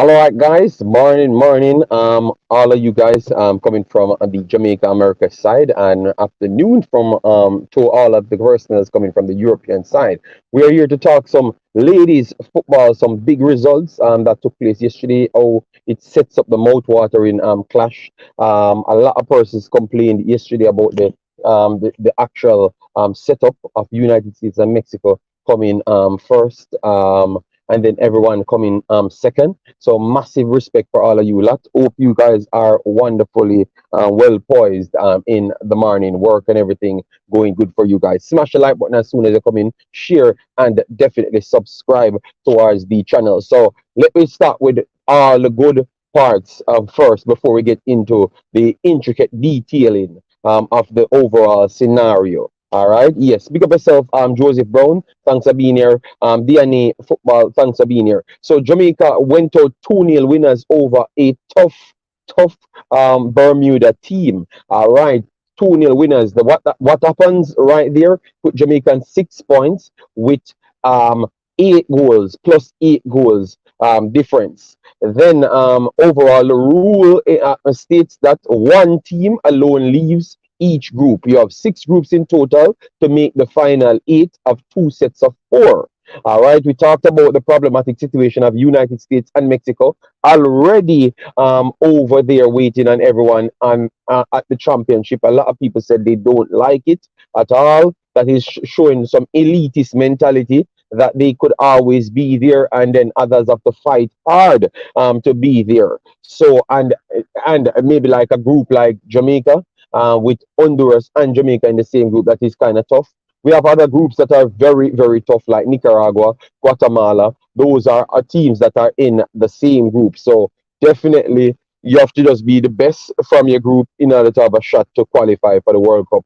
All right, guys. Morning, morning. All of you guys coming from the Jamaica America side, and afternoon from to all of the personals coming from the European side. We are here to talk some ladies football, some big results that took place yesterday. Oh, it sets up the mouth-watering clash. A lot of persons complained yesterday about the actual setup of United States and Mexico coming first. And then everyone coming second. So massive respect for all of you lot. Hope you guys are wonderfully well poised in the morning work and everything going good for you guys. Smash the like button as soon as you come in, share and definitely subscribe towards the channel. So let me start with all the good parts first before we get into the intricate detailing of the overall scenario. All right. Yes. Big up yourself, Joseph Brown. Thanks for being here. DNA Football. Thanks for being here. So Jamaica went out 2-0 winners over a tough Bermuda team. All right. 2-0 winners. What happens right there? Put Jamaica on 6 points with 8 goals plus 8 goals difference. Then overall, the rule states that one team alone leaves each group. You have 6 groups in total to make the final 8 of 2 sets of 4. All right, we talked about the problematic situation of United States and Mexico already over there waiting on everyone on at the championship. A lot of people said they don't like it at all. That is showing some elitist mentality that they could always be there, and then others have to fight hard to be there. So and maybe like a group like Jamaica with Honduras and Jamaica in the same group, that is kind of tough. We have other groups that are very, very tough, like Nicaragua, Guatemala. Those are teams that are in the same group. So definitely, you have to just be the best from your group in order to have a shot to qualify for the World Cup.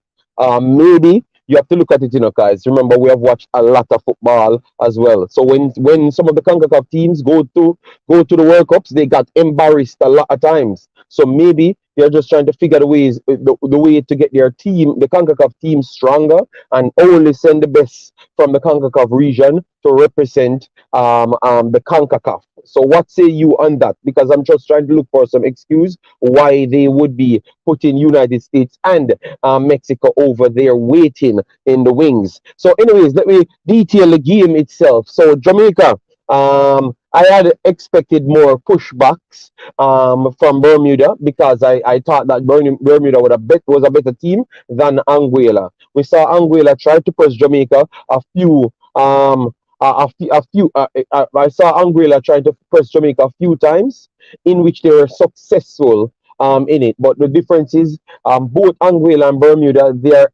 Maybe you have to look at it, guys. Remember, we have watched a lot of football as well. So when some of the Concacaf teams go to the World Cups, they got embarrassed a lot of times. So maybe they're just trying to figure the way to get their team, the CONCACAF team, stronger and only send the best from the CONCACAF region to represent the CONCACAF. So what say you on that? Because I'm just trying to look for some excuse why they would be putting United States and Mexico over there waiting in the wings. So anyways, let me detail the game itself. So Jamaica, I had expected more pushbacks from Bermuda because I thought that Bermuda was a better team than Anguilla. We saw Anguilla try to press Jamaica a few. I saw Anguilla trying to press Jamaica a few times, in which they were successful in it. But the difference is both Anguilla and Bermuda, they're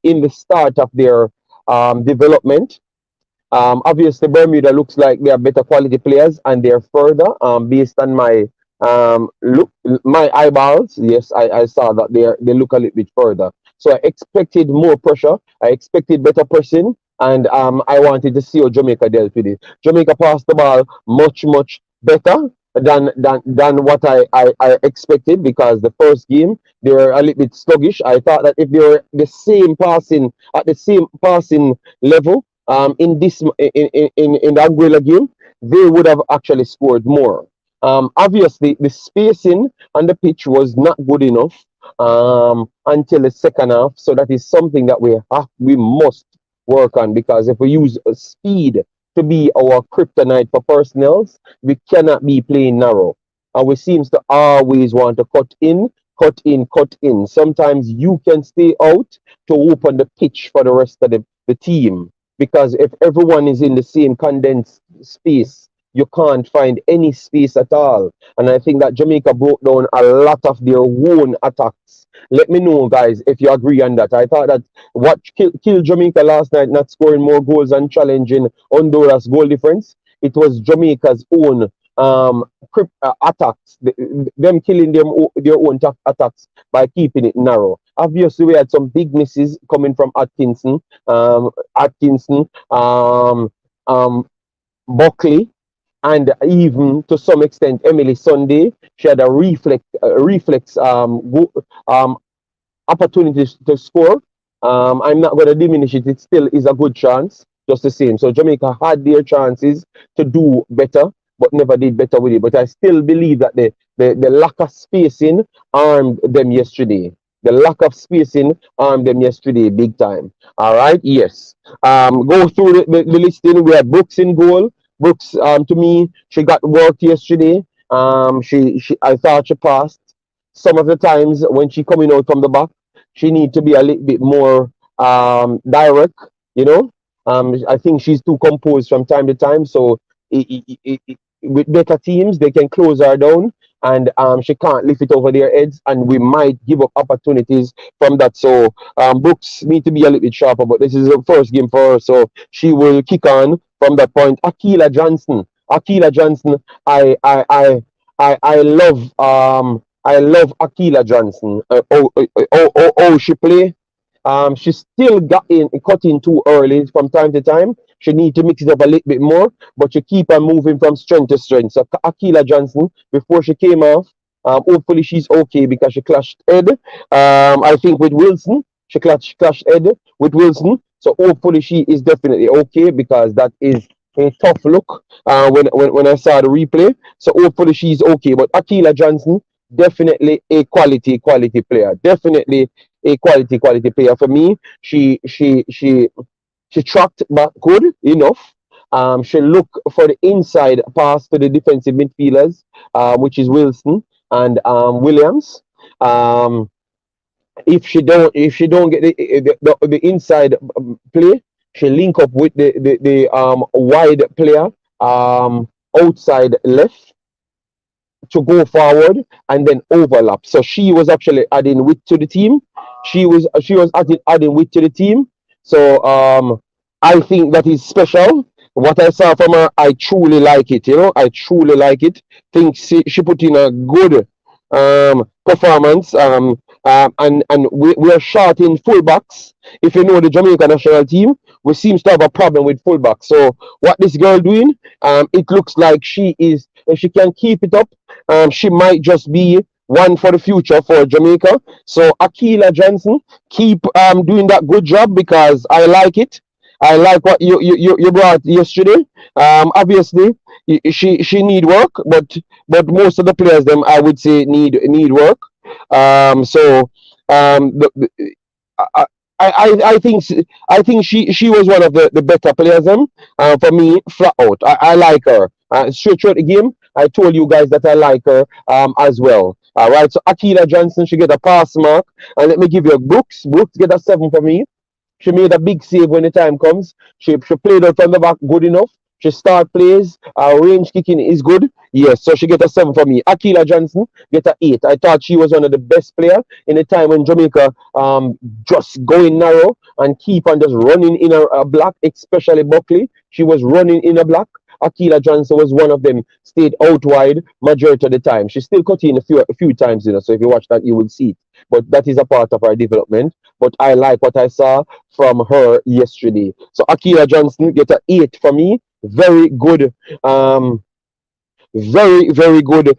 in the start of their development. Obviously, Bermuda looks like they are better quality players and they're further based on my eyeballs. Yes, I saw that they look a little bit further. So I expected more pressure. I expected better pressing, and I wanted to see how Jamaica dealt with it. Jamaica passed the ball much better than what I expected, because the first game they were a little bit sluggish. I thought that if they were the same passing level in the Anguilla game, they would have actually scored more. Obviously, the spacing on the pitch was not good enough until the second half. So that is something that we must work on, because if we use speed to be our kryptonite for personnels, we cannot be playing narrow. And we seems to always want to cut in. Sometimes you can stay out to open the pitch for the rest of the team, because if everyone is in the same condensed space, you can't find any space at all. And I think that Jamaica broke down a lot of their own attacks. Let me know, guys, if you agree on that. I thought that what killed Jamaica last night, not scoring more goals and challenging Honduras goal difference, it was Jamaica's own attacks, them killing their own attacks by keeping it narrow. Obviously, we had some big misses coming from Atkinson, Buckley, and even to some extent Emily Sunday. She had a reflex opportunity to score. I'm not going to diminish it. It still is a good chance, just the same. So Jamaica had their chances to do better, but never did better with it. But I still believe that the lack of spacing armed them yesterday. The lack of spacing armed them yesterday, big time. All right, yes. Go through the listing. We had Brooks in goal. Brooks, to me, she got worked yesterday. I thought she passed. Some of the times when she coming out from the back, she need to be a little bit more direct. You know, I think she's too composed from time to time. So with better teams, they can close her down, and she can't lift it over their heads, and we might give up opportunities from that. So Brooks need to be a little bit sharper, but this is the first game for her, so she will kick on from that point. Akila Johnson, I I love Akila Johnson. She play. She still got in cut in too early from time to time. She need to mix it up a little bit more, but she keep on moving from strength to strength. So Akila Johnson, before she came off, hopefully she's okay because she clashed head. I think with Wilson, she clashed head with Wilson. So hopefully she is definitely okay because that is a tough look when I saw the replay. So hopefully she's okay. But Akila Johnson, definitely a quality player. Definitely a quality player for me. She tracked back good enough. She looked for the inside pass to the defensive midfielders, which is Wilson and Williams. Um, if she don't get the inside play, she link up with the wide player outside left to go forward and then overlap. So she was actually adding width to the team. She was adding width to the team. So I think that is special. What I saw from her, I truly like it. I truly like it. Think she put in a good performance. And we are short in fullbacks. If you know the Jamaica national team, we seems to have a problem with fullbacks. So what this girl doing? It looks like she is. If she can keep it up, she might just be one for the future for Jamaica. So Akila Johnson, keep doing that good job because I like it. I like what you brought yesterday. Obviously, she need work, but most of the players them I would say need work. So I, I think she was one of the better players. For me, flat out, I like her. Straight through the game, I told you guys that I like her as well. All right, so Akila Johnson, she get a pass mark, and let me give you a Brooks. Brooks get a 7 for me. She made a big save when the time comes. She played out from the back good enough. She start plays. Range kicking is good. Yes, so she get a 7 for me. Akila Johnson get a 8. I thought she was one of the best player in the time when Jamaica just going narrow and keep on just running in a block, especially Buckley. She was running in a block. Akila Johnson was one of them, stayed out wide majority of the time. She still cut in a few times, so if you watch that, you will see it. But that is a part of her development. But I like what I saw from her yesterday. So Akila Johnson get a 8 for me. Very good, very good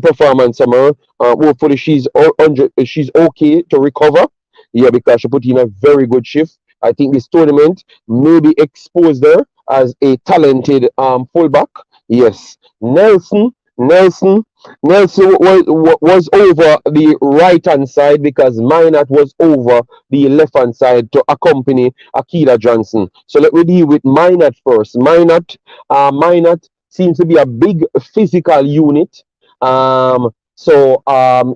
performance from her. Hopefully she's okay to recover. Yeah, because she put in a very good shift. I think this tournament maybe exposed her as a talented fullback. Yes, Nelson, Nelson was over the right hand side because Minot was over the left hand side to accompany Akila Johnson. So let me deal with Minot first. Minot seems to be a big physical unit.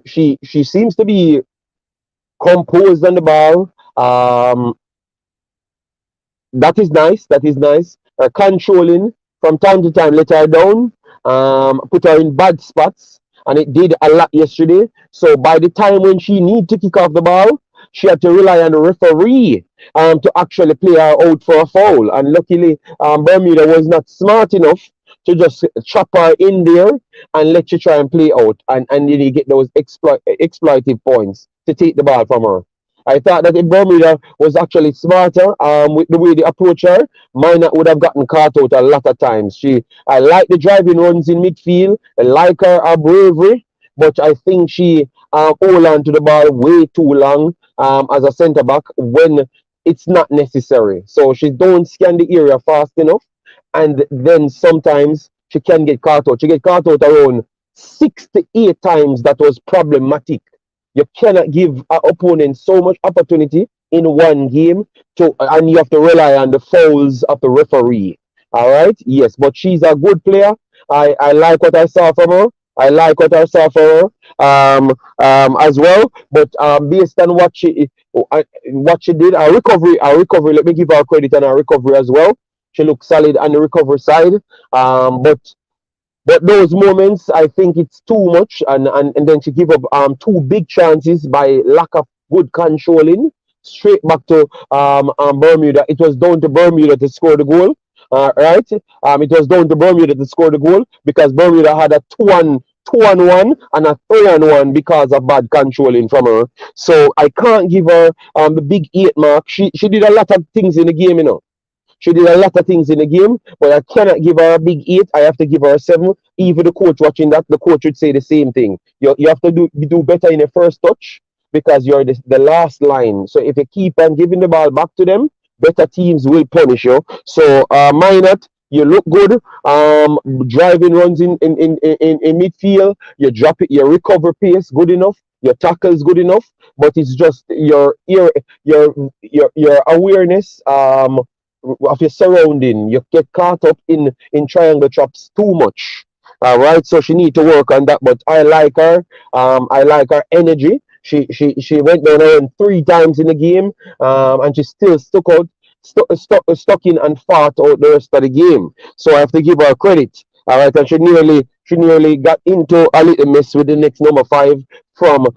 She seems to be composed on the ball. That is nice. That is nice. Controlling from time to time, let her down, put her in bad spots, and it did a lot yesterday. So by the time when she need to kick off the ball, she had to rely on the referee to actually play her out for a foul. And luckily, Bermuda was not smart enough to just chop her in there and let you try and play out, and then you get those exploitive points to take the ball from her. I thought that if Bermuda was actually smarter with the way they approach her, Minot would have gotten caught out a lot of times. I like the driving runs in midfield. I like her bravery, but I think she hold on to the ball way too long as a centre back when it's not necessary. So she don't scan the area fast enough, and then sometimes she can get caught out. She get caught out around 6 to 8 times. That was problematic. You cannot give an opponent so much opportunity in one game and you have to rely on the fouls of the referee. All right, yes, but she's a good player. I like what I saw from her. I like what I saw for her as well. But based on what she did, our recovery. Let me give her credit on her recovery as well. She looked solid on the recovery side. But those moments, I think it's too much, and then she give up two big chances by lack of good controlling. Straight back to Bermuda. It was down to Bermuda to score the goal. Right? It was down to Bermuda to score the goal because Bermuda had a 2-on-1 and a 3-on-1 because of bad controlling from her. So I can't give her the big 8 mark. She did a lot of things in the game, you know. She did a lot of things in the game, but I cannot give her a big 8. I have to give her a 7. Even the coach watching that, the coach would say the same thing. You have to do better in the first touch because you're the last line. So if you keep on giving the ball back to them, better teams will punish you. So Minot, you look good. Driving runs in midfield. You drop it. Your recover pace good enough. Your tackle is good enough. But it's just your awareness of your surrounding. You get caught up in triangle traps too much. All right, so she need to work on that. But I like her. I like her energy. She went down around 3 times in the game, and she still stuck in and fought out the rest of the game. So I have to give her credit. All right, and she nearly got into a little mess with the next number 5 from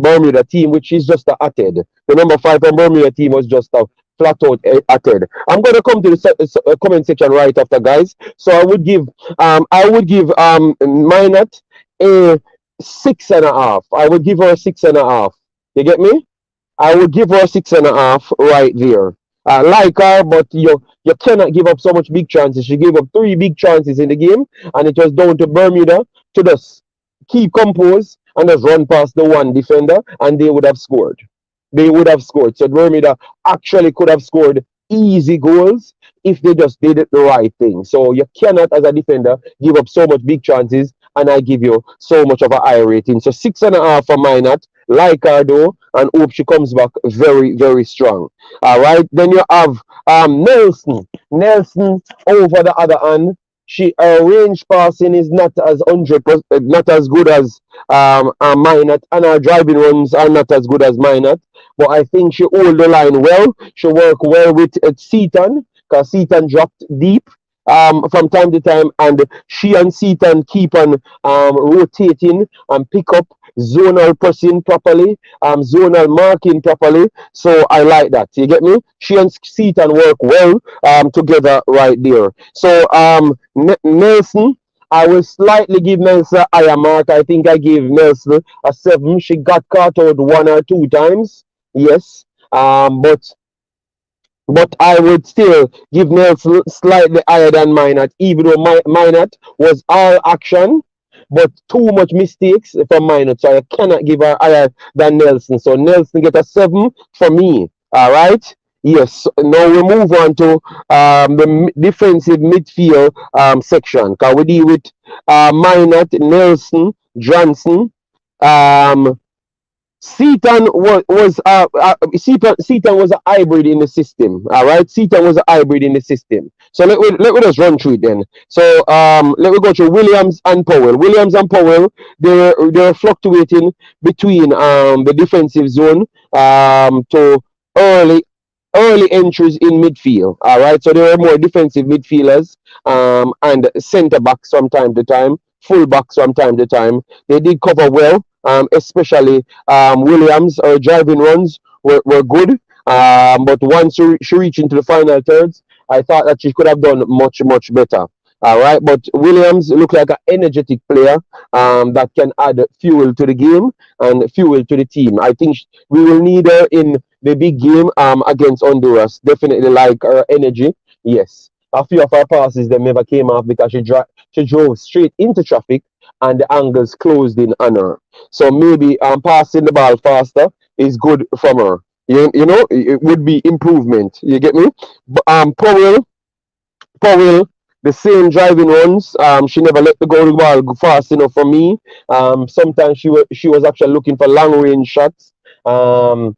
Bermuda team, which is just a atted. The number 5 from Bermuda team was just a flat out atted. I'm going to come to the comment section right after, guys. So I would give Minot a 6.5. I would give her a 6.5. You get me? I would give her a 6.5 right there. I like her, but you cannot give up so much big chances. She gave up 3 big chances in the game, and it was down to Bermuda to just keep composed and just run past the one defender, and they would have scored. They would have scored. So Bermuda actually could have scored easy goals if they just did it the right thing. So you cannot, as a defender, give up so much big chances, and I give you so much of a high rating. So 6.5 for Minot. Like her though, and hope she comes back very, very strong. All right. Then you have Nelson. Nelson over the other hand. Her range passing is not as 100%, not as good as Minot, and her driving runs are not as good as Minot. But I think she hold the line well. She work well with Seaton because Seaton dropped deep from time to time, and she and Seaton keep on rotating and pick up zonal pressing properly, zonal marking properly. So I like that. You get me? She and Seaton work well together right there. So Nelson, I will slightly give Nelson a higher mark. I think I gave Nelson a 7. She got caught out 1 or 2 times. Yes. But I would still give Nelson slightly higher than Minot, even though Minot was all action, but too much mistakes from Minot. So I cannot give her higher than Nelson. So Nelson get a 7 for me. All right. Yes. Now we move on to the defensive midfield section. Because we deal with Minot, Nelson, Johnson, Seaton Seaton was a hybrid in the system. All right, Seaton was a hybrid in the system. So let me just run through it then. So let me go through Williams and Powell. Williams and Powell, they're fluctuating between the defensive zone to early entries in midfield. All right, so there are more defensive midfielders and centre backs from time to time, full backs from time to time. They did cover well, especially Williams. Her driving runs were good, but once she reached into the final thirds, I thought that she could have done much better. All right, but Williams looked like an energetic player that can add fuel to the game and fuel to the team. I think we will need her in the big game against Honduras. Definitely like her energy. Yes, a few of her passes them never came off because she drove straight into traffic and the angles closed in on her. So maybe passing the ball faster is good from her. You know, it would be improvement. You get me? Powell the same driving runs. She never let the goal ball go fast enough for me. Sometimes she was actually looking for long range shots. Um,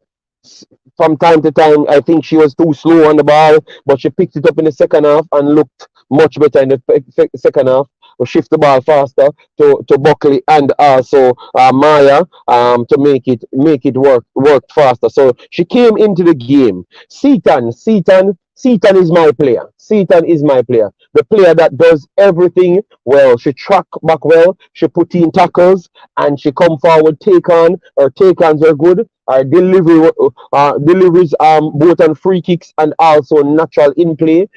from time to time, I think she was too slow on the ball, but she picked it up in the second half and looked much better in the second half. We shift the ball faster to Buckley and also Maya to make it work faster. So she came into the game. Seaton is my player. Seaton is my player. The player that does everything well. She track back well. She put in tackles and she come forward, take on. Her take ons are good. Her deliveries both on free kicks and also natural in play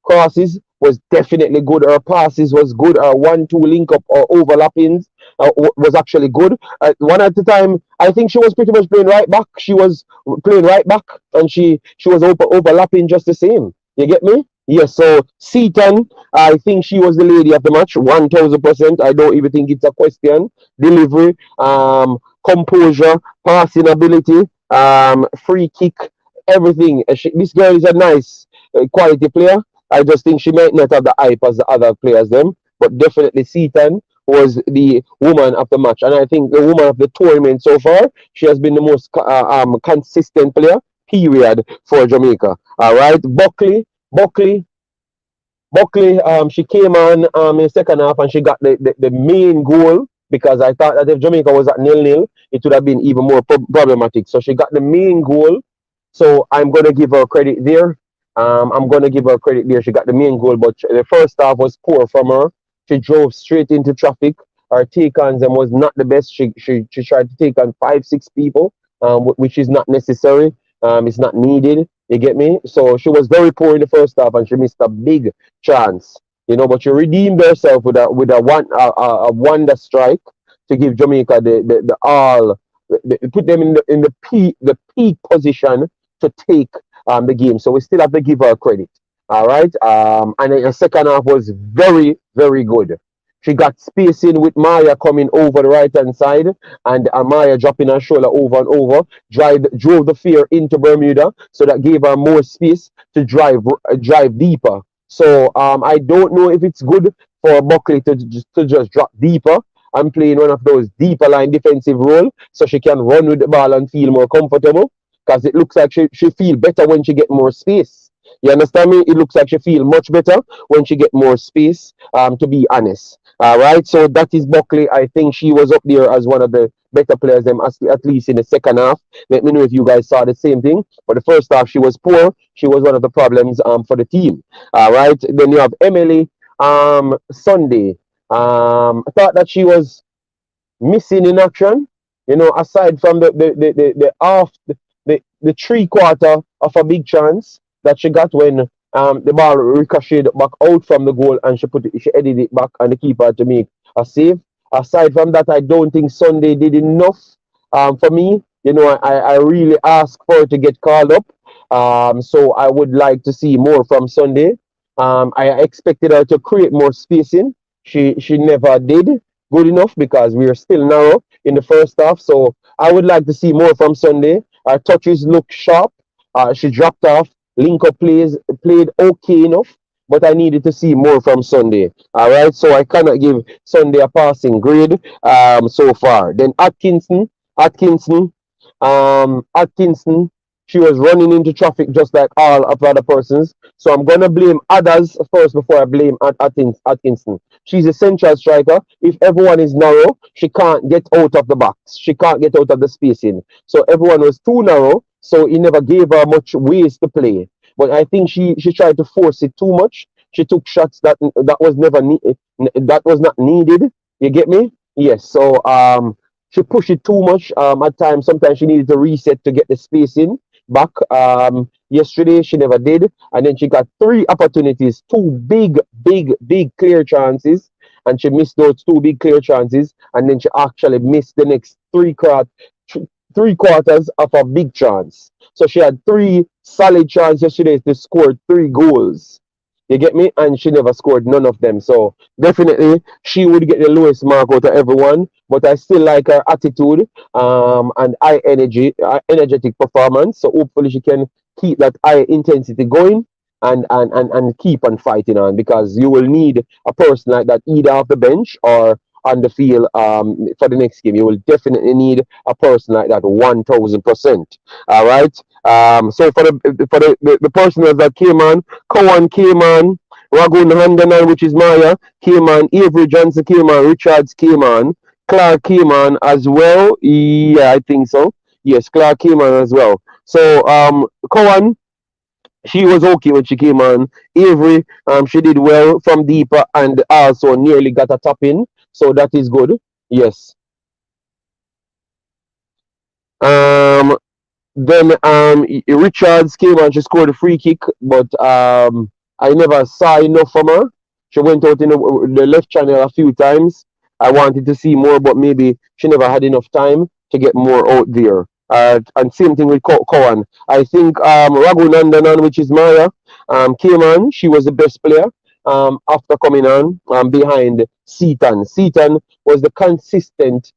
crosses was definitely good. Her passes was good. Her 1-2 link up or overlappings was actually good. One at the time, I think she was pretty much playing right back. She was playing right back, and she was overlapping just the same. You get me? Yes. So Seaton, I think she was the lady of the match, 1,000%. I don't even think it's a question. Delivery, composure, passing ability, free kick, everything. This girl is a nice quality player. I just think she might not have the hype as the other players them, but definitely Seaton was the woman of the match, and I think the woman of the tournament so far. She has been the most consistent player. Period for Jamaica. All right, Buckley, she came on in the second half and she got the main goal because I thought that if Jamaica was at 0-0, it would have been even more problematic. So she got the main goal. So I'm gonna give her credit there. I'm gonna give her credit there. She got the main goal, but the first half was poor from her. She drove straight into traffic. Her take on them was not the best. She tried to take on 5-6 people, which is not necessary. It's not needed. You get me? So she was very poor in the first half, and she missed a big chance. But she redeemed herself with a wonder strike to give Jamaica the all, put them in the peak position to take the game. So we still have to give her credit. All right. And then the second half was very, very good. She got spacing with Maya coming over the right hand side and Maya dropping her shoulder over and over, drove the fear into Bermuda, so that gave her more space to drive deeper. So I don't know if it's good for Buckley to just drop deeper and play in one of those deeper line defensive role so she can run with the ball and feel more comfortable, because it looks like she feel better when she get more space. You understand me? It looks like she feel much better when she get more space, to be honest. All right, so that is Buckley. I think she was up there as one of the better players, them at least in the second half. Let me know if you guys saw the same thing. For the first half, she was poor. She was one of the problems for the team. All right, then you have Emily Sunday. I thought that she was missing in action. Aside from the half, the 3/4 of a big chance that she got when the ball ricocheted back out from the goal and she headed it back and the keeper had to make a save. Aside from that, I don't think Sunday did enough for me. I really asked for her to get called up. So I would like to see more from Sunday. I expected her to create more spacing. She never did good enough because we are still narrow in the first half. So I would like to see more from Sunday. Her touches look sharp. She dropped off. Link up plays played okay enough, but I needed to see more from Sunday. All right, so I cannot give Sunday a passing grade so far. Then Atkinson, Atkinson, she was running into traffic just like all of other persons. So I'm gonna blame others first before I blame Atkinson. She's a central striker. If everyone is narrow, she can't get out of the box. She can't get out of the spacing. So everyone was too narrow, so he never gave her much ways to play. But I think she tried to force it too much. She took shots that was not needed. You get me? Yes. So she pushed it too much. At times, sometimes she needed to reset to get the spacing back. Yesterday she never did, and then she got 3 opportunities, two big clear chances, and she missed those two big clear chances, and then she actually missed the next three quarters of a big chance. So she had three solid chances yesterday to score 3 goals. You get me? And she never scored none of them. So definitely she would get the lowest mark out of everyone. But I still like her attitude and energetic performance. So hopefully she can keep that high intensity going. and keep on fighting on, because you will need a person like that either off the bench or on the field for the next game. You will definitely need a person like that 1000%. All right. So for the personals that came on, Cowan came on, Ragun Handanan, which is Maya, came on, Avery Johnson came on, Richards came on, Clark came on as well. Yeah, I think so. Yes, Clark came on as well. So Cowan, she was okay when she came on. Avery, she did well from deeper and also nearly got a tap in. So that is good. Yes. Um, Then Richards came and she scored a free kick, but I never saw enough from her. She went out in the left channel a few times. I wanted to see more, but maybe she never had enough time to get more out there. And same thing with Cowan. I think Raghunandanan, which is Maya, came on. She was the best player after coming on behind Seaton. Seaton was the consistent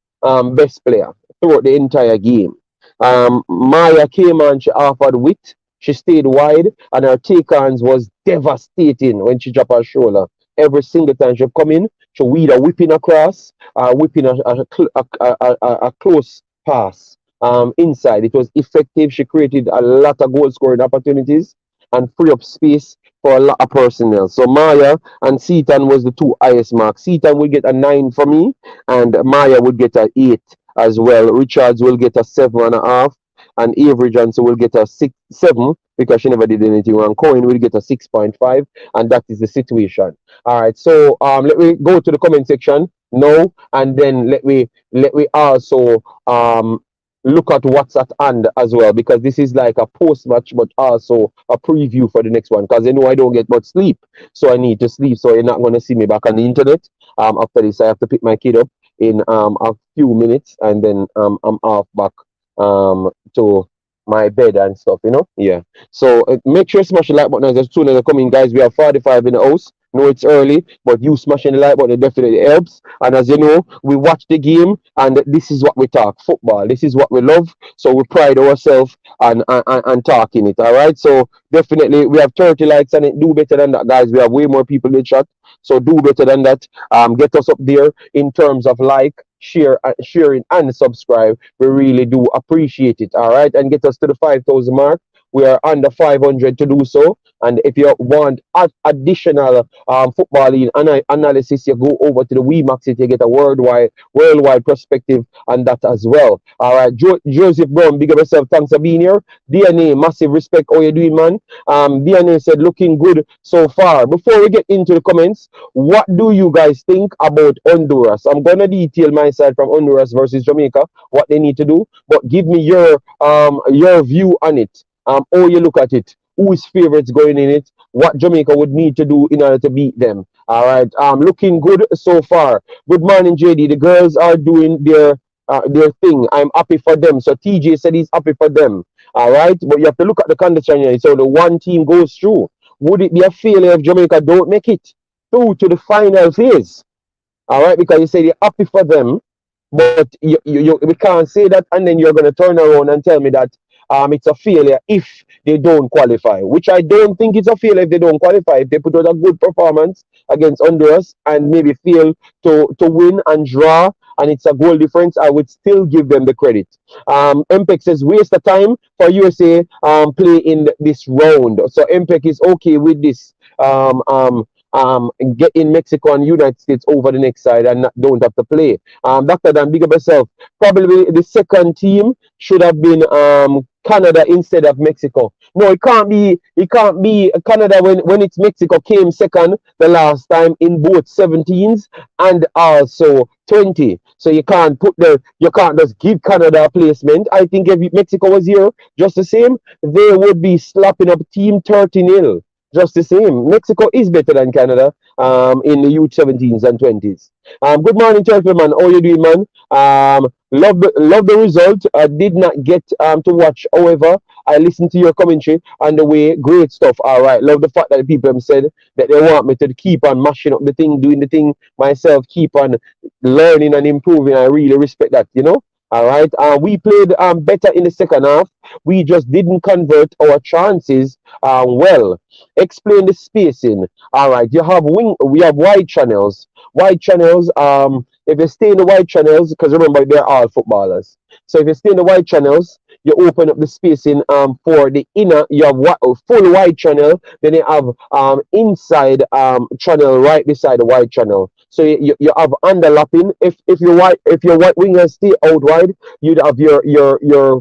best player throughout the entire game. Maya came on, she offered width, she stayed wide, and her take-ons was devastating when she dropped her shoulder. Every single time she come in, she either whipping across, whipping a close pass inside. It was effective. She created a lot of goal scoring opportunities and free up space for a lot of personnel. So Maya and Seaton was the two highest marks. Seaton will get a 9 for me, and Maya would get an 8 as well. Richards will get a 7.5, and Avery Johnson will get a 7 because she never did anything wrong. Cohen will get a 6.5, and that is the situation. All right, so let me go to the comment section now, and then let me also look at what's at hand as well, because this is like a post match but also a preview for the next one, because you know I don't get much sleep, so I need to sleep. So you're not going to see me back on the internet after this. I have to pick my kid up in a few minutes, and then I'm off back to my bed and stuff, yeah. So make sure you smash the like button as soon as I come in, guys. We have 45 in the house. No, it's early, but you smashing the like button definitely helps. And as you know, we watch the game, and this is what we talk football. This is what we love. So we pride ourselves and talking it. All right. So definitely, we have 30 likes, and it do better than that, guys. We have way more people in the chat, so do better than that. Get us up there in terms of like, share, sharing, and subscribe. We really do appreciate it. All right, and get us to the 5,000 mark. We are under 500 to do so. And if you want additional footballing analysis, you go over to the Imaxit. You get a worldwide perspective on that as well. All right, Joseph Brown, big up yourself. Thanks for being here. DNA, massive respect. How you doing, man? DNA said looking good so far. Before we get into the comments, what do you guys think about Honduras? I'm gonna detail my side from Honduras versus Jamaica, what they need to do, but give me your view on it. How you look at it, who is favorites going in it, what Jamaica would need to do in order to beat them. All right, looking good so far. Good morning, JD. The girls are doing their thing. I'm happy for them. So TJ said he's happy for them. All right, but you have to look at the condition here. So the one team goes through. Would it be a failure if Jamaica don't make it through to the final phase? All right, because you say you're happy for them, but we can't say that, and then you're going to turn around and tell me that it's a failure if they don't qualify, which I don't think it's a failure if they don't qualify. If they put out a good performance against Honduras and maybe fail to win and draw, and it's a goal difference, I would still give them the credit. MPEC says waste of time for USA play in this round. So MPEC is okay with this. Getting Mexico and United States over the next side and don't have to play. Dr. Dan, big up yourself. Probably the second team should have been Canada instead of Mexico. No, it can't be. It can't be Canada when it's Mexico came second the last time in both 17s and also 20. So you can't just give Canada a placement. I think if Mexico was here just the same, they would be slapping up team 30-0. Just the same. Mexico is better than Canada in the U17s and 20s. Good morning, gentlemen. How you doing, man? Love the result. I did not get to watch. However, I listened to your commentary and the way. Great stuff. All right. Love the fact that the people have said that they want me to keep on mashing up the thing, doing the thing myself, keep on learning and improving. I really respect that, All right. We played better in the second half. We just didn't convert our chances well. Explain the spacing. All right. You have wing. We have wide channels. Wide channels. If you stay in the wide channels, because remember they're all footballers. So if you stay in the wide channels, you open up the spacing for the inner. You have full wide channel. Then you have inside channel right beside the wide channel. So you have underlapping. If your white wingers stay out wide, you'd have your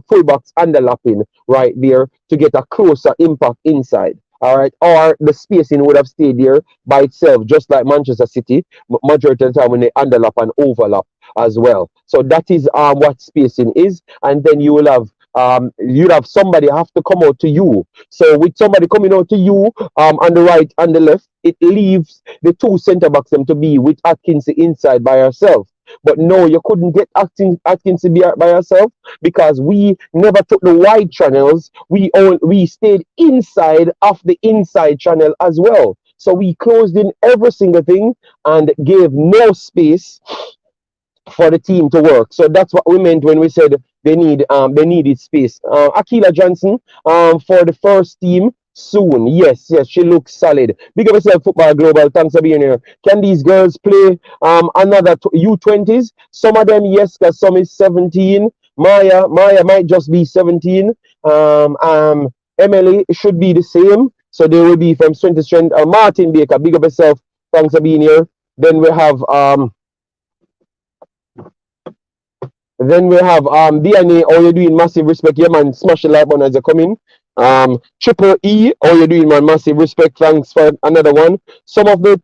fullbacks underlapping right there to get a closer impact inside. All right, or the spacing would have stayed there by itself, just like Manchester City, majority of the time when they underlap and overlap as well. So that is what spacing is, and then you'd have somebody have to come out to you. So with somebody coming out to you on the right and the left, it leaves the two centre backs them to be with Atkins inside by herself. But no, you couldn't get Atkins to be by herself because we never took the wide channels. We stayed inside of the inside channel as well. So we closed in every single thing and gave no space for the team to work. So that's what we meant when we said they needed space. Akila Johnson for the first team soon. Yes, yes, she looks solid. Big up yourself, Football Global. Thanks for being here. Can these girls play another U20s? Some of them, yes, because some is 17. Maya might just be 17. Emily should be the same. So they will be from strength to strength. Martin Baker, big up yourself. Thanks for being here. Then we have DNA, how you doing? Massive respect. Yeah, man. Smash the like button as you come in. Triple E, how you doing, man? Massive respect. Thanks for another one. Some of the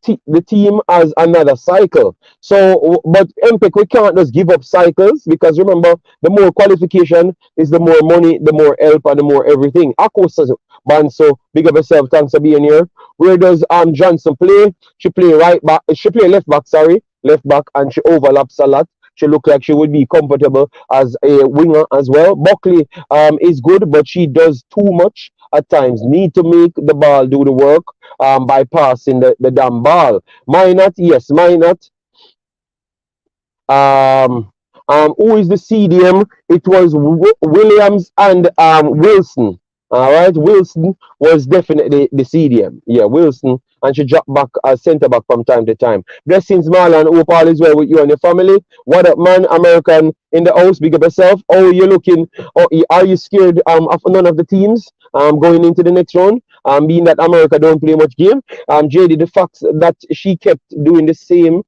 team has another cycle. So, but MPEC, we can't just give up cycles because remember, the more qualification is the more money, the more help, and the more everything. Akko says, man, so big up yourself. Thanks for being here. Where does Johnson play? She play right back. She play left back. Sorry, left back, and she overlaps a lot. She looked like she would be comfortable as a winger as well. Buckley is good, but she does too much at times. Need to make the ball do the work by passing the damn ball. Minot, yes, Minot. Who is the CDM? It was Williams and Wilson. All right, Wilson was definitely the CDM. Yeah, Wilson, and she dropped back as centre back from time to time. Blessings, Marlon. Hope all is well with you and your family. What up, man? American in the house. Big up yourself. Oh, you're looking. Oh, are you scared of none of the teams going into the next round? Being that America don't play much game. JD, the fact that she kept doing the same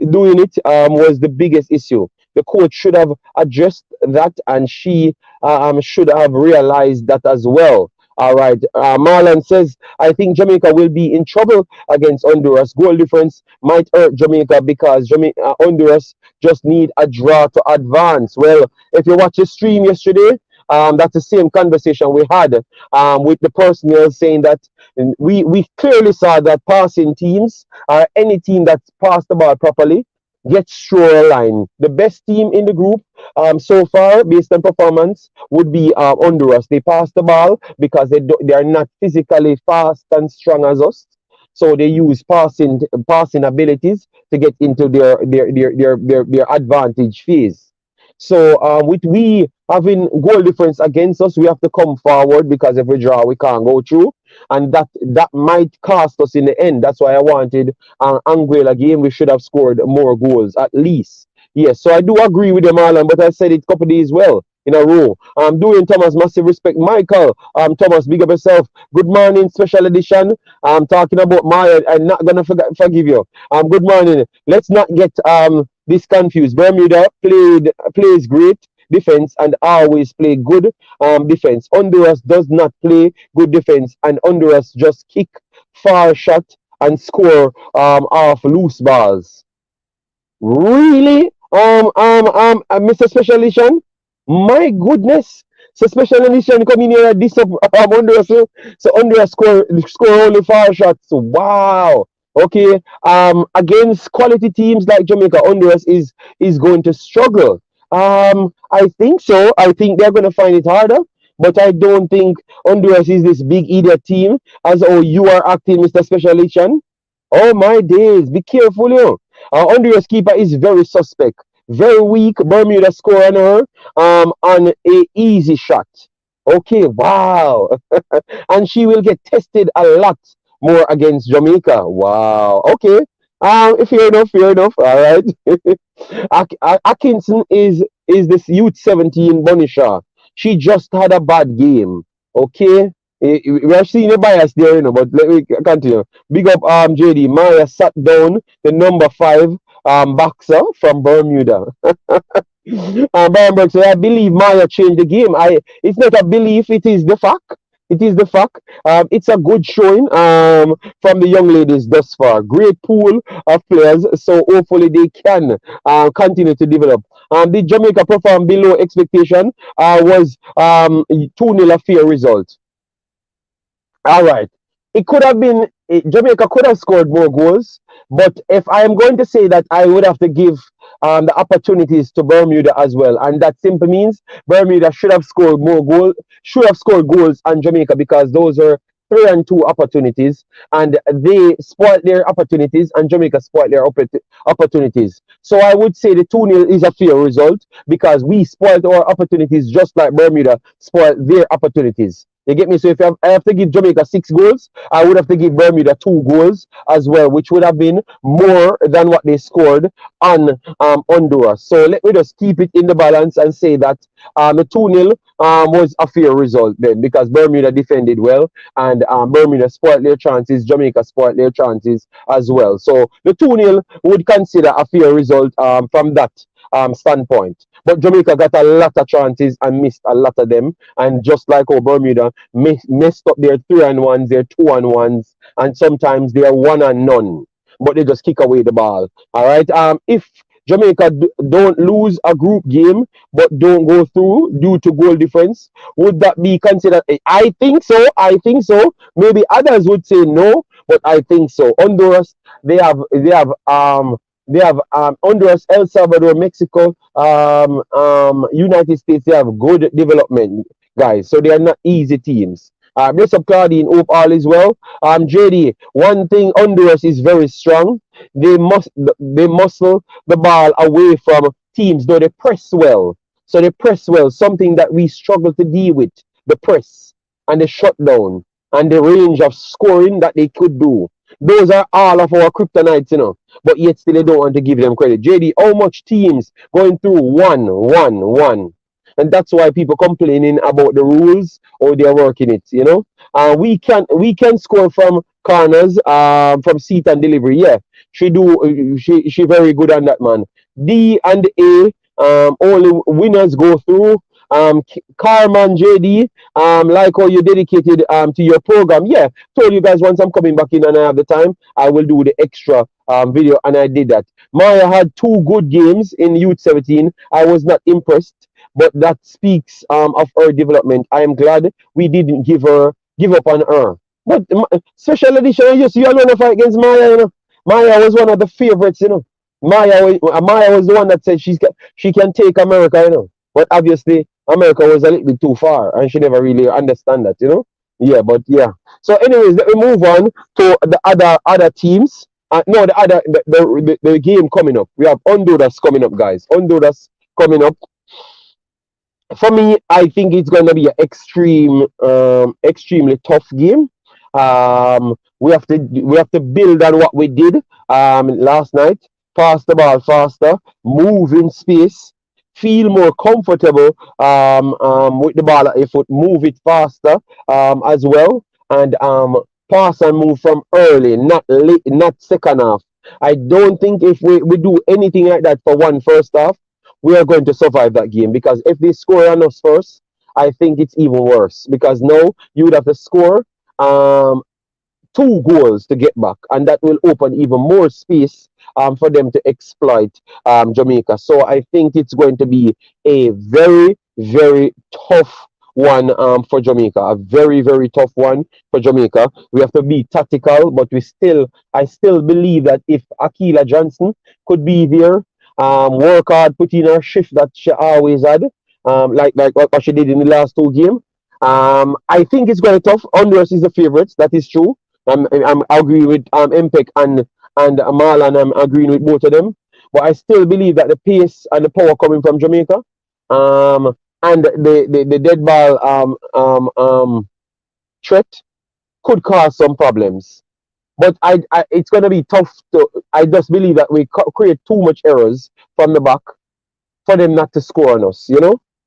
doing it was the biggest issue. The coach should have addressed that, and she should have realized that as well. All right. Marlon says, I think Jamaica will be in trouble against Honduras. Goal difference might hurt Jamaica because Honduras just need a draw to advance. Well, if you watch the stream yesterday, that's the same conversation we had with the personnel saying that we clearly saw that passing teams or any team that's passed the ball properly gets through a line. The best team in the group so far, based on performance, would be Honduras. They pass the ball because they are not physically fast and strong as us. So they use passing abilities to get into their advantage phase. So with we having goal difference against us, we have to come forward because if we draw, we can't go through, and that might cost us in the end. That's why I wanted Anguilla game. We should have scored more goals at least. Yes, so I do agree with them, Marlon, but I said it a couple days well in a row. Doing Thomas, massive respect. Michael, Thomas, big up yourself. Good morning, special edition. I'm talking about Maya. I'm not gonna forgive you. Good morning. Let's not get this confused. Bermuda plays great defense and always play good defense. Honduras does not play good defense, and Honduras just kick far shot and score off loose balls. Really? Mr. Special Edition? My goodness. So Special Edition come in here at this Honduras. So Honduras score only far shots. Wow. Okay. Against quality teams like Jamaica, Honduras is going to struggle. I think so. I think they're going to find it harder. But I don't think Honduras is this big idiot team as oh you are acting, Mr. Special Edition. Oh my days. Be careful, you. Honduras keeper is very suspect. Very weak. Bermuda score on her on a easy shot. Okay, wow. And she will get tested a lot more against Jamaica. Wow. Okay. Fair enough, fair enough. All right. Atkinson is this youth 17 Bonisha. She just had a bad game. Okay. We are seeing a bias there, but let me continue. Big up JD. Maya sat down the number 5 boxer from Bermuda. Bamberg, so I believe Maya changed the game. It's not a belief, it is the fact. It is the fact. It's a good showing from the young ladies thus far. Great pool of players, so hopefully they can continue to develop. Did Jamaica perform below expectation? Was 2-0 a fair result? All right. It could have been Jamaica could have scored more goals, but if I am going to say that, I would have to give the opportunities to Bermuda as well, and that simply means Bermuda should have scored more goals, should have scored goals on Jamaica because those are 3-2 opportunities, and they spoiled their opportunities, and Jamaica spoiled their opportunities. So I would say the 2-0 is a fair result because we spoiled our opportunities just like Bermuda spoiled their opportunities. You get me? So if I have to give Jamaica 6 goals, I would have to give Bermuda 2 goals as well, which would have been more than what they scored on Honduras. So let me just keep it in the balance and say that the 2-0 was a fair result then because Bermuda defended well and Bermuda spoiled their chances, Jamaica spoiled their chances as well. So the 2-0 would consider a fair result from that standpoint. But Jamaica got a lot of chances and missed a lot of them. And just like Bermuda messed up their 3-1s, their 2-1s, and sometimes they are 1-0. But they just kick away the ball. All right. If Jamaica don't lose a group game but don't go through due to goal difference, would that be considered? I think so. I think so. Maybe others would say no, but I think so. Honduras, they have Honduras, El Salvador, Mexico, United States. They have good development guys, so they are not easy teams. Bless up Claudine, hope all is well. JD, one thing Honduras is very strong. They muscle the ball away from teams, though they press well. So they press well, something that we struggle to deal with. The press and the shutdown and the range of scoring that they could do. Those are all of our kryptonites. But yet still they don't want to give them credit. JD, how much teams going through 1-1-1? And that's why people complaining about the rules or they're working it. We can score from corners, from seat and delivery. Yeah, she very good on that, man. D and A, only winners go through. Carman JD, like how you dedicated to your program. Yeah, told you guys once I'm coming back in and I have the time, I will do the extra video, and I did that. Maya had 2 good games in Youth 17. I was not impressed, but that speaks of her development. I am glad we didn't give up on her. But special edition, you alone to fight against Maya. Maya was one of the favorites. Maya was the one that said she can take America. But obviously America was a little bit too far, and she never really understand that. Yeah, but yeah. So, anyways, let me move on to the other teams. No, the game coming up. We have Honduras coming up, guys. Honduras coming up. For me, I think it's going to be an extremely tough game. We have to build on what we did last night. Pass the ball faster, move in space, feel more comfortable with the ball at your foot, move it faster as well, and pass and move from early, not late, not second half. I don't think if we do anything like that for one first half, we are going to survive that game because if they score on us first, I think it's even worse because now you would have to score 2 goals to get back, and that will open even more space for them to exploit Jamaica. So I think it's going to be a very, very tough one for Jamaica. A very, very tough one for Jamaica. We have to be tactical, but I still believe that if Akila Johnson could be there, work hard, put in her shift that she always had, like what she did in the last 2 games. I think it's going to be tough. Honduras is the favourites. That is true. I'm agreeing with MPEC and Marlon. I'm agreeing with both of them. But I still believe that the pace and the power coming from Jamaica, and the dead ball threat could cause some problems. But it's going to be tough to. I just believe that we create too much errors from the back for them not to score on us.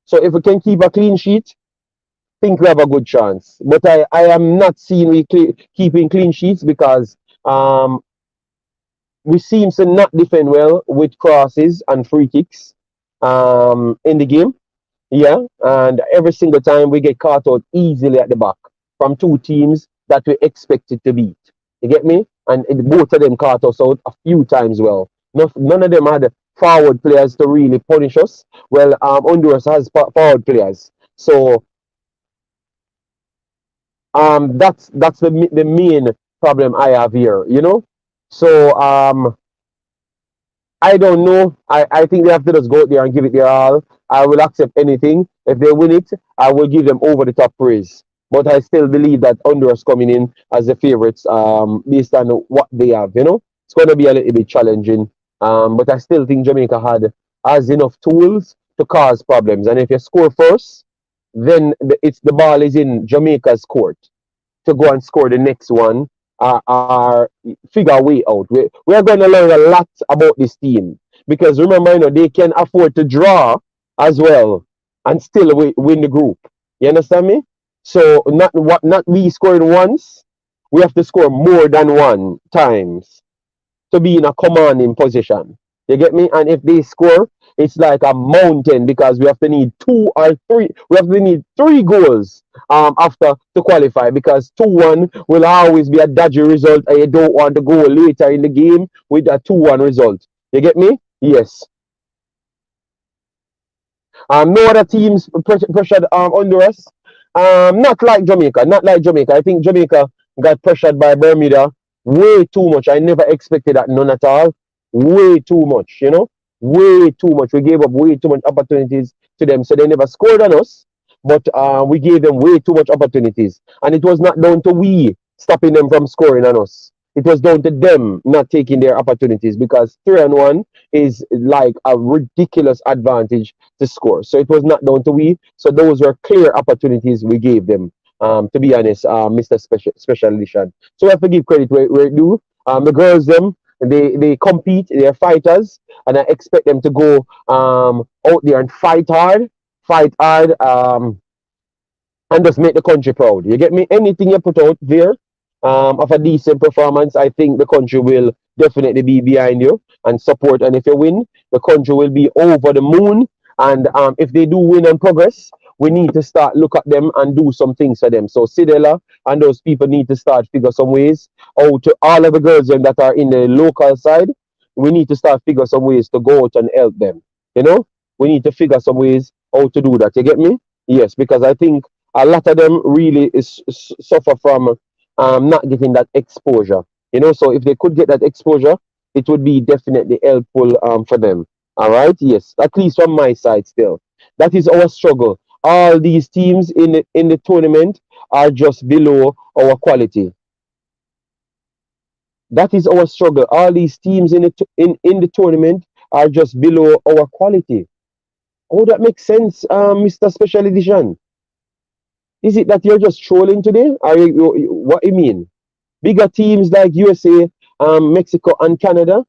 So if we can keep a clean sheet, think we have a good chance. But I am not seeing we keeping clean sheets because um, we seem to not defend well with crosses and free kicks in the game. Yeah, and every single time we get caught out easily at the back from two teams that we expected to beat. You get me? And both of them caught us out a few times. Well, none of them had forward players to really punish us. Well, Honduras has forward players, so that's the main problem I have here. So I don't know. I think they have to just go out there and give it their all. I will accept anything. If they win it, I will give them over the top praise. But I still believe that Honduras coming in as the favorites, based on what they have. It's going to be a little bit challenging. But I still think Jamaica has enough tools to cause problems. And if you score first, then the ball is in Jamaica's court to go and score the next one, or figure a way out. We are going to learn a lot about this team because remember, they can afford to draw as well and still win the group. You understand me? So not we scoring once, we have to score more than one times to be in a commanding position. You get me? And if they score, it's like a mountain because we have to need two or three. We have to need three goals after to qualify because 2-1 will always be a dodgy result, and you don't want to go later in the game with a 2-1 result. You get me? Yes. No other teams pressured Honduras. Not like Jamaica. Not like Jamaica. I think Jamaica got pressured by Bermuda way too much. I never expected that, none at all. Way too much. Way too much. We gave up way too much opportunities to them. So they never scored on us, but we gave them way too much opportunities. And it was not down to we stopping them from scoring on us. It was down to them not taking their opportunities because 3-1 is like a ridiculous advantage to score. So it was not down to we. So those were clear opportunities we gave them. To be honest, Mr. Special Edition. So we have to give credit where it due. The girls, them, they compete, they're fighters, and I expect them to go out there and fight hard, and just make the country proud. You get me? Anything you put out there of a decent performance, I think the country will definitely be behind you and support. And if you win, the country will be over the moon. And if they do win and progress, we need to start look at them and do some things for them. So Sidela and those people need to start figure some ways out to all of the girls that are in the local side. We need to start figure some ways to go out and help them. We need to figure some ways how to do that. You get me? Yes, because I think a lot of them really suffer from not getting that exposure. So if they could get that exposure, it would be definitely helpful for them. All right, yes, at least from my side still. That is our struggle. All these teams in the tournament are just below our quality. That is our struggle. All these teams in the tournament are just below our quality. Oh, that makes sense, Mr. Special Edition. Is it that you're just trolling today? What do you mean? Bigger teams like USA, Mexico, and Canada.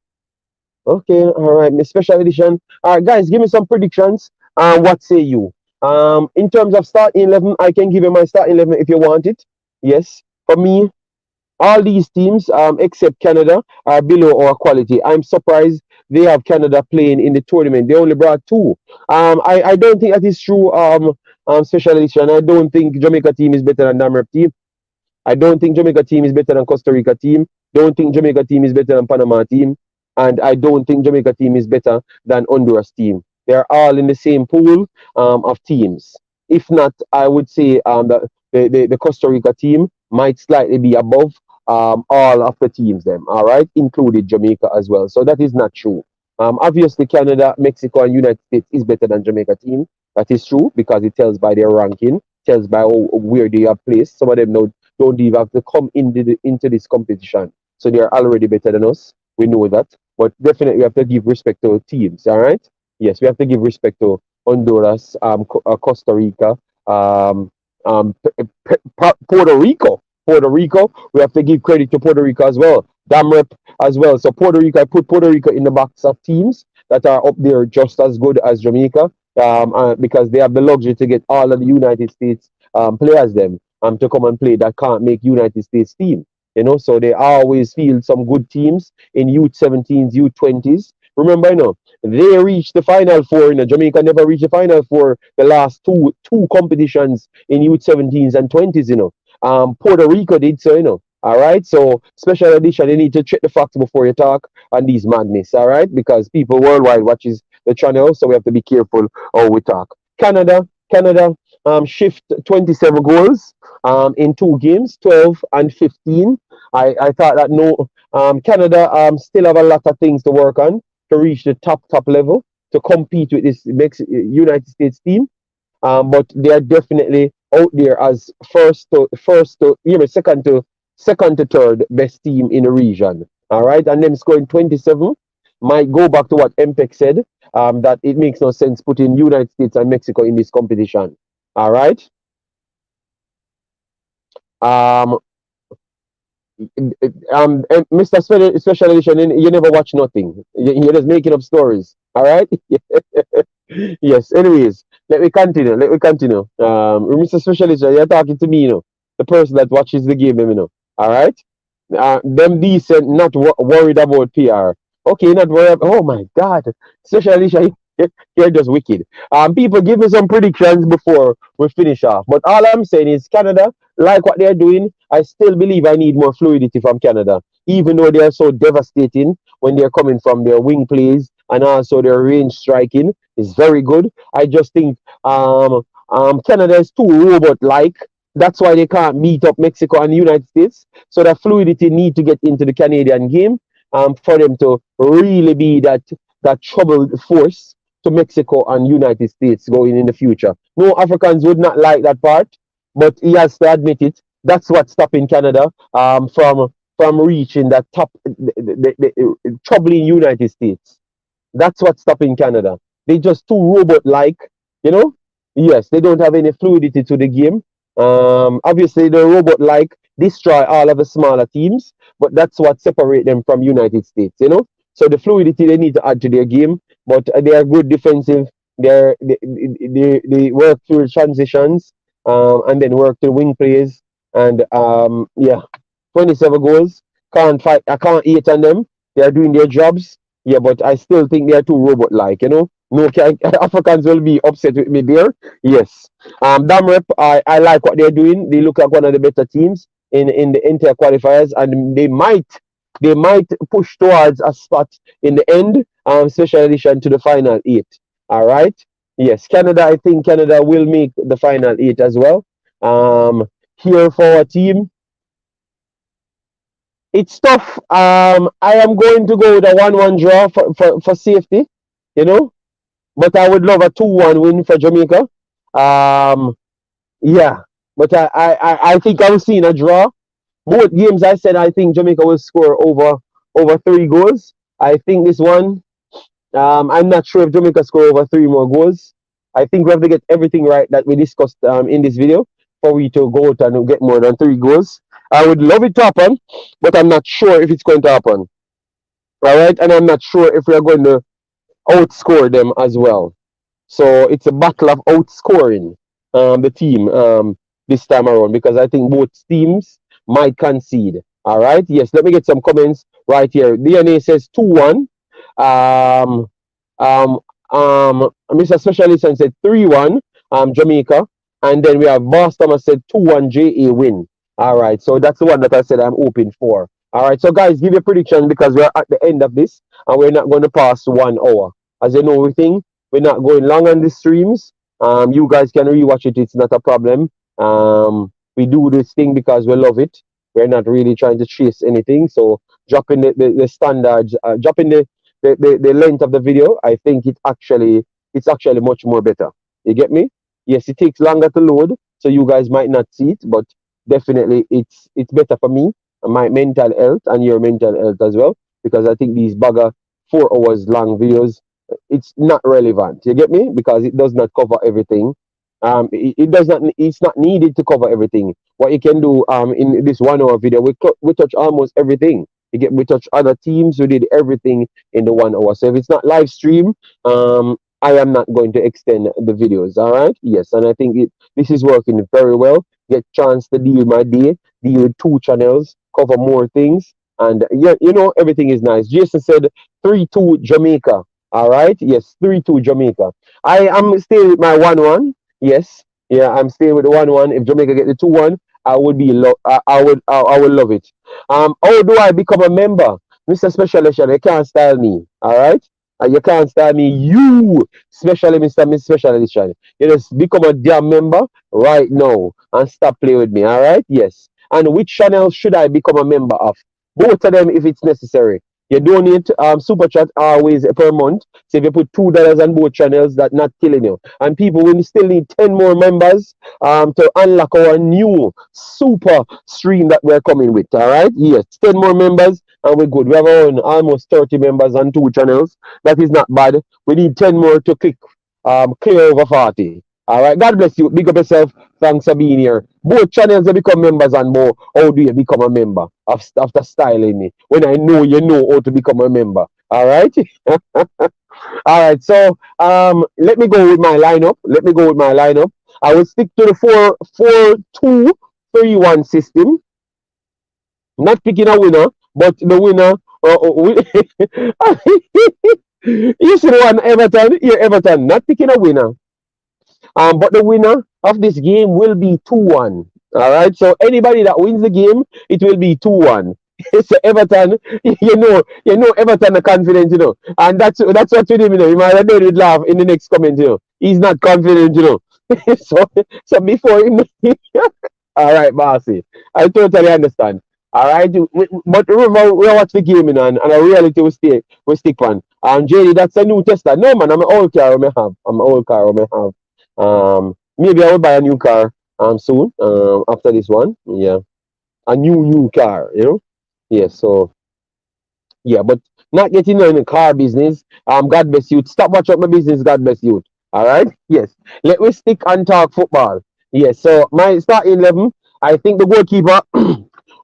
Okay, all right, Miss Special Edition. All right, guys, give me some predictions. What say you? In terms of starting 11, I can give you my starting 11 if you want it. Yes, for me, all these teams, except Canada, are below our quality. I'm surprised they have Canada playing in the tournament. They only brought two. I don't think that is true. Special Edition. I don't think Jamaica team is better than Namrep team. I don't think Jamaica team is better than Costa Rica team. Don't think Jamaica team is better than Panama team. And I don't think Jamaica team is better than Honduras team. They're all in the same pool of teams. If not, I would say the Costa Rica team might slightly be above all of the teams, them, all right, included Jamaica as well. So that is not true. Obviously, Canada, Mexico, and United States is better than Jamaica team. That is true because it tells by their ranking, tells by where they are placed. Some of them don't even have to come into this competition. So they are already better than us. We know that. but definitely we have to give respect to teams. All right. Yes, we have to give respect to Honduras, Costa Rica, um, Puerto Rico. Puerto Rico. We have to give credit to Puerto Rico as well. Damrep as well. So Puerto Rico, I put Puerto Rico in the box of teams that are up there just as good as Jamaica, because they have the luxury to get all of the United States players them to come and play that can't make United States team. So they always field some good teams in U17s, U20s. Remember, they reached the final four. Jamaica never reached the final four the last two competitions in U17s and 20s. Puerto Rico did so. All right. So special edition. You need to check the facts before you talk on these madness. All right, because people worldwide watches the channel, so we have to be careful how we talk. Canada, shift 27 goals in two games, 12 and 15. I thought that no, Canada still have a lot of things to work on to reach the top level to compete with this United States team. But they are definitely out there as second to third best team in the region. All right, and them scoring 27 might go back to what MPEC said, that it makes no sense putting United States and Mexico in this competition. All right. Um, Mr. Special Edition, you never watch nothing. You're just making up stories. All right. Yes. Anyways, let me continue. Mr. Special Edition, you're talking to me, the person that watches the game, All right. Them decent, not worried about PR. Okay, not worried. Oh my God, Special Edition, you're just wicked. People give me some predictions before we finish off. But all I'm saying is Canada, like what they're doing, I still believe I need more fluidity from Canada. Even though they are so devastating when they're coming from their wing plays and also their range striking is very good. I just think Canada is too robot-like. That's why they can't meet up Mexico and the United States. So that fluidity need to get into the Canadian game for them to really be that troubled force to Mexico and United States going in the future. No Africans would not like that part, but he has to admit it. That's what's stopping Canada from reaching that top, the troubling United States. That's what's stopping Canada. They just too robot-like, you know. Yes, they don't have any fluidity to the game. Obviously, the robot-like destroy all of the smaller teams, but that's what separate them from United States. So the fluidity they need to add to their game, but they are good defensive. They work through transitions, and then work through wing plays, and yeah, 27 goals. Can't fight. I can't hate on them. They are doing their jobs. Yeah, but I still think they are too robot-like. No, Africans will be upset with me there. Yes. Damrep, I like what they're doing. They look like one of the better teams in the entire qualifiers, and they might push towards a spot in the end, special edition to the final eight. All right. Yes, Canada. I think Canada will make the final eight as well. Here for our team, it's tough. I am going to go with a 1-1 draw for safety, you know, but I would love a 2-1 win for Jamaica. Um, yeah, but I think I'm seeing a draw. Both games, I said I think Jamaica will score over 3 goals. I think this one, I'm not sure if Jamaica score over 3 more goals. I think we have to get everything right that we discussed in this video for we to go out and get more than 3 goals. I would love it to happen, but I'm not sure if it's going to happen. All right, and I'm not sure if we are going to outscore them as well. So it's a battle of outscoring the team this time around, because I think both teams might concede. All right. Yes. Let me get some comments right here. DNA says 2-1. Um, Mr. Specialist said 3-1. Jamaica, and then we have Boss Thomas said 2-1 JA win. All right. So that's the one that I said I'm hoping for. All right. So guys, give your prediction, because we're at the end of this and we're not going to pass 1 hour. As you know, we think we're not going long on the streams. You guys can rewatch it. It's not a problem. We do this thing because we love it. We're not really trying to chase anything. So dropping the standards, dropping the length of the video, I think it's actually much more better. You get me? Yes, it takes longer to load, so you guys might not see it, but definitely it's better for me and my mental health and your mental health as well, because I think these bugger 4 hours long videos, it's not relevant. You get me? Because it does not cover everything. It does not. It's not needed to cover everything. What you can do in this 1 hour video, we touch almost everything. We touch other teams. We did everything in the 1 hour. So if it's not live stream, I am not going to extend the videos. All right. Yes, and I think this is working very well. Get chance to deal my day, deal with 2 channels, cover more things, and yeah, everything is nice. Jason said 3-2 Jamaica. All right. Yes, 3-2 Jamaica. I am staying with my 1-1. Yes. Yeah, I'm staying with the 1-1. If Jamaica get the 2-1, I would be I would love it. How do I become a member? Mr. Special Edition, you can't style me. All right? You can't style me. You, especially Mr. Miss Special Edition. You just become a damn member right now and stop playing with me. All right? Yes. And which channel should I become a member of? Both of them if it's necessary. You donate super chat always per month. So if you put $2 on both channels, that's not killing you. And people will still need 10 more members to unlock our new super stream that we're coming with. All right? Yes, 10 more members and we're good. We have our own almost 30 members on 2 channels. That is not bad. We need 10 more to click clear over 40. All right. God bless you. Big up yourself. Thanks for being here. Both channels they become members and more. How do you become a member after styling me? When I know you know how to become a member. All right. All right. So let me go with my lineup. I will stick to the 4-4-2-3-1 system. Not picking a winner, but the winner. You see the one Everton. Yeah, Everton. Not picking a winner. But the winner of this game will be 2-1. All right. So anybody that wins the game, it will be 2-1. So Everton, Everton are confident, and that's what with him, You might have made laugh in the next comment, He's not confident, so before him, all right, bossy. I totally understand. All right, but remember we watch the game, and a reality we stick on. JD, that's a new tester. No man, I'm an old car. I may have. Maybe I will buy a new car soon. After this one, yeah, a new car. Yeah. So yeah, but not getting in the car business. God bless you. Stop watching up my business. God bless you. All right. Yes. Let me stick and talk football. Yes. So my starting 11. I think the goalkeeper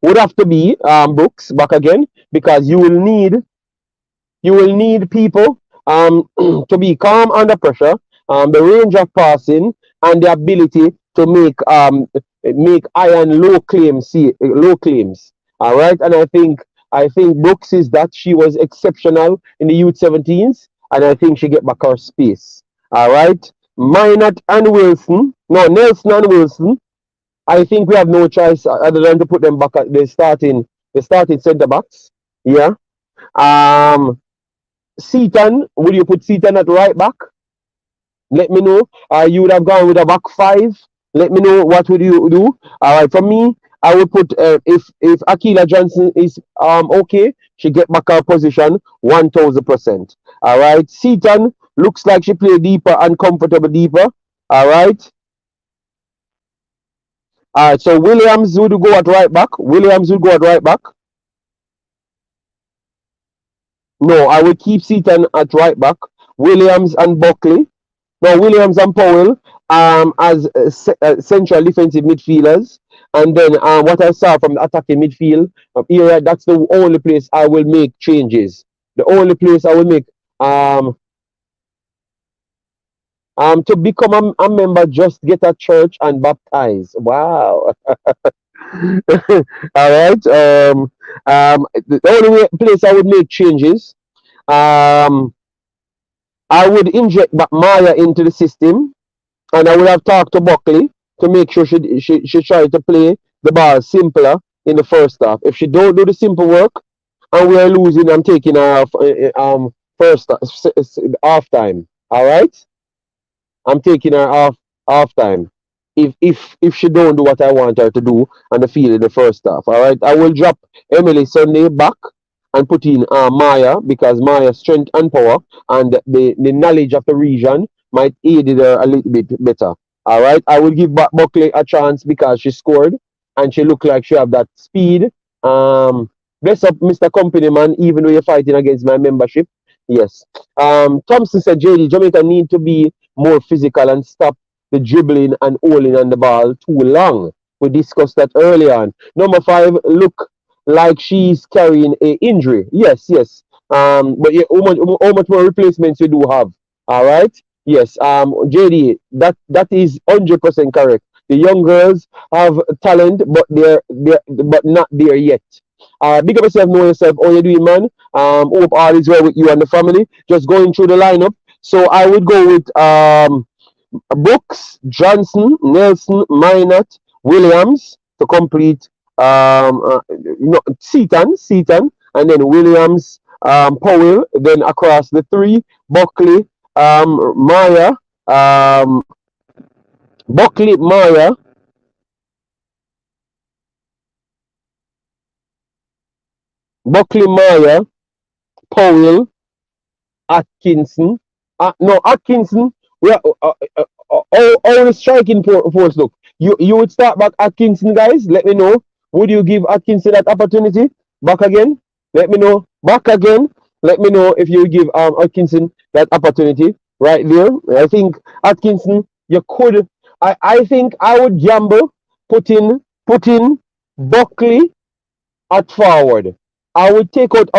would have to be Brooks back again because you will need people to be calm under pressure, the range of passing, and the ability to make iron low claims. All right, and I think Brooks is that she was exceptional in the U17s, and I think she get back her space. All right, Minot and Wilson, no Nelson and Wilson. I think we have no choice other than to put them back at the starting centre backs. Yeah. Um, Seaton, would you put Seaton at right back? Let me know. You would have gone with a back five. Let me know what would you do. All right, for me, I would put if Akila Johnson is okay, she get back her position 1,000%. All right, Seaton looks like she play deeper and comfortable deeper. All right. All right. So Williams would go at right back. No, I will keep Seaton at right back. Williams and Buckley. No, Williams and Powell as central defensive midfielders. And then what I saw from the attacking midfield area, that's the only place I will make changes. The only place I will make to become a member, just get a church and baptize. Wow. All right. The only place I would make changes, um, I would inject back Maya into the system, and I would have talked to Buckley to make sure she try to play the ball simpler in the first half. If she don't do the simple work, and we are losing, I'm taking her off first half time. All right. I'm taking her off time. If she don't do what I want her to do on the field in the first half, all right, I will drop Emily Sunday back and put in Maya because Maya's strength and power and the knowledge of the region might aid her a little bit better. All right, I will give Buckley a chance because she scored and she looked like she have that speed. Bless up, Mr. Company man. Even though you're fighting against my membership, Yes. Thompson said, JD, Jamaica need to be more physical and stop the dribbling and holding on the ball too long. We discussed that earlier on. Number five, look like she's carrying a injury. Yes, yes. But yeah, how much more replacements you do have? All right. Yes. JD, that is 100% correct. The young girls have talent, but they're not there yet. Big up yourself, know yourself. All you doing, man. Hope all is well with you and the family. Just going through the lineup. So I would go with Brooks, Johnson, Nelson, Minot, Williams to complete Seaton, and then Williams, Powell, then across the three, Buckley, Maya, um, Buckley, Maya, Powell, Atkinson. No, Atkinson. We are, all the striking force look. You would start back Atkinson, guys. Let me know. Would you give Atkinson that opportunity? Back again? Let me know. Back again? Let me know if you give Atkinson that opportunity right there. I think Atkinson, you could. I think I would gamble, put in Buckley at forward. I would take out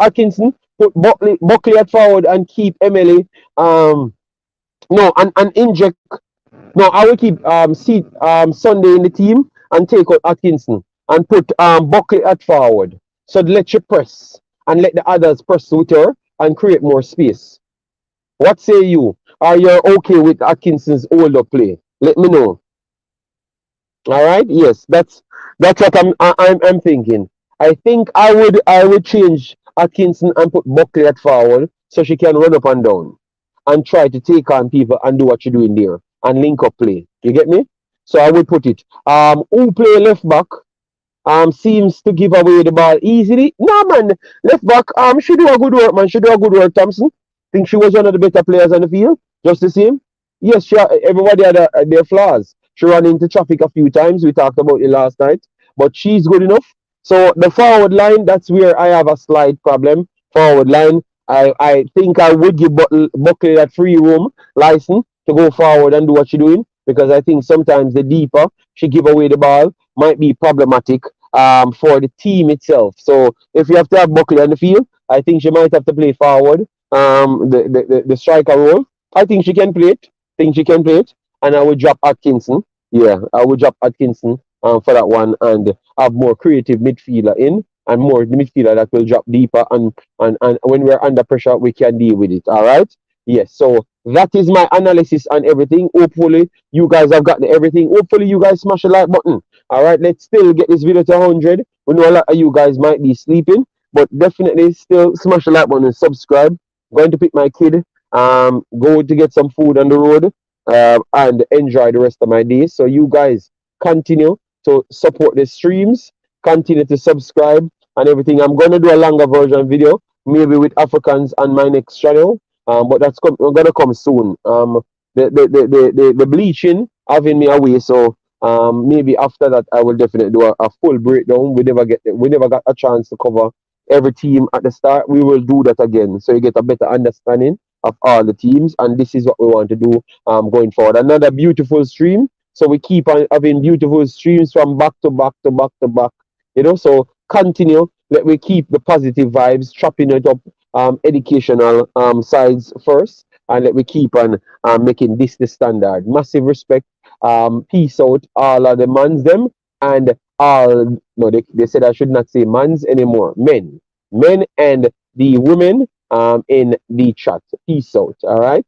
Atkinson, put Buckley at forward, and keep Emily. No, and inject. No, I will keep Sunday in the team and take out Atkinson and put Buckley at forward. So let you press and let the others press with her and create more space. What say you? Are you okay with Atkinson's older play? Let me know. All right. Yes, that's what I'm thinking. I think I would change Atkinson and put Buckley at forward so she can run up and down and try to take on people and do what you're doing there and link up play. You get me? So I would put it. Who play left back? Seems to give away the ball easily. No man, left back. She do a good work, man. She do a good work. Thompson. Think she was one of the better players on the field. Just the same. Yes, everybody had their flaws. She ran into traffic a few times. We talked about it last night, but she's good enough. So the forward line, that's where I have a slight problem. Forward line, I think I would give Buckley that free room license to go forward and do what she's doing because I think sometimes the deeper she give away the ball might be problematic for the team itself. So if you have to have Buckley on the field, I think she might have to play forward the striker role. I think she can play it. Think she can play it, and I would drop Atkinson. Yeah, I would drop Atkinson for that one and have more creative midfielder in and more midfielder that will drop deeper and when we're under pressure we can deal with it. All right. Yes. So that is my analysis on everything. Hopefully you guys have gotten everything. Hopefully you guys smash the like button. All right. Let's still get this video to 100. We know a lot of you guys might be sleeping, but definitely still smash the like button and subscribe. I'm going to pick my kid. Go to get some food on the road. And enjoy the rest of my day. So you guys continue to support the streams, continue to subscribe and everything. I'm gonna do a longer version video, maybe with Africans on my next channel. But that's gonna come soon. The bleaching having me away, so maybe after that I will definitely do a full breakdown. We never got a chance to cover every team at the start. We will do that again, so you get a better understanding of all the teams, and this is what we want to do going forward. Another beautiful stream. So we keep on having beautiful streams from back to back to back to back. So continue. Let me keep the positive vibes, chopping it up, educational sides first, and let me keep on making this the standard. Massive respect. Peace out, all of the mans them, and all. No, they said I should not say mans anymore. Men and the women in the chat. Peace out. All right.